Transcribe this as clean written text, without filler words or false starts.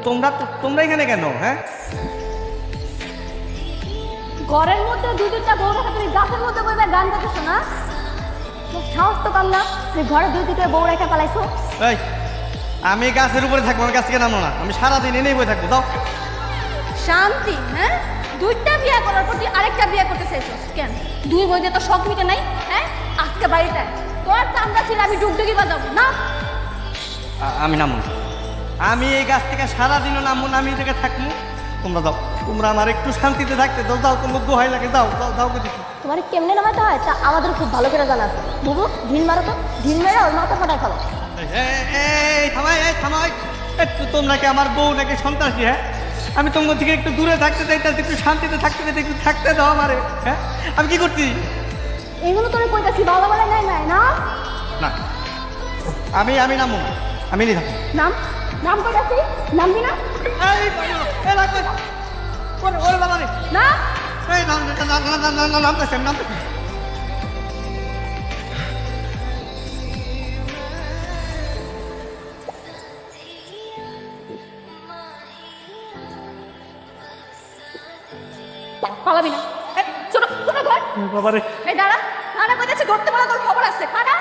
তোমরা তোমরা এখানে কেন? হ্যাঁ, ঘরের মধ্যে দুই দুইটা বউ রেখে তুমি গাছের মধ্যে বইবে গান গাইতেছো না? তোর সাহস তো কম না, তুই ঘরে দুই দুইটা বউ রেখে পালাইছো। এই আমি গাছের উপরে থাকবো, আমার গাছ থেকে নামো না। আমি সারাদিন এনেই বই থাকবো। যাও। শান্তি, হ্যাঁ? দুইটা বিয়ে করার পর তুই আরেকটা বিয়ে করতে চাইছিস কেন? দুই বই দিয়ে তো শখ মিটে নাই, হ্যাঁ? আজকে বাড়িতে তোর কামটা ছিল আমি ডুগডুগি বাজাবো না। আমি নামো না। আমি এই গাছ থেকে সারাদিনও নামবো না, আমি এই জায়গায় থাকবো। তোমরা যাও, তোমরা আমার একটু শান্তিতে থাকতে দাও। যাও, তোমার দোহাই লাগে, যাও যাও যাও কে দেখি। তোমার কেমনে নামাতে হয় তা আমাদের খুব ভালো করে জানা আছে। বুবু ঢিল মারো তো, ঢিল মেরে ওর মাথা ফাটায় ফেলো। থামাই। তোমরা কি আমার বউ নাকি সন্ত্রাসী? হ্যাঁ, আমি তোমার থেকে একটু দূরে থাকতে চাইতেছি, একটু শান্তিতে থাকতে চাইতে, একটু থাকতে দাও আমারে। হ্যাঁ, আমি কি করছি? এইগুলো তোরে কইতাছি ভালো ভালো নাই নাই না। না, আমি নামবো না, আমি নিয়ে থাকবো। নাম নাম কইতাছি, নামবি না? ওরে বাবা রে, না নামতেছে। পালাবি না। ছোট ছোট ঘর। বাবা রে, এই দাঁড়া, দাঁড়া কইতাছি ধরতে বলা তোর খবর আছে। দাঁড়া।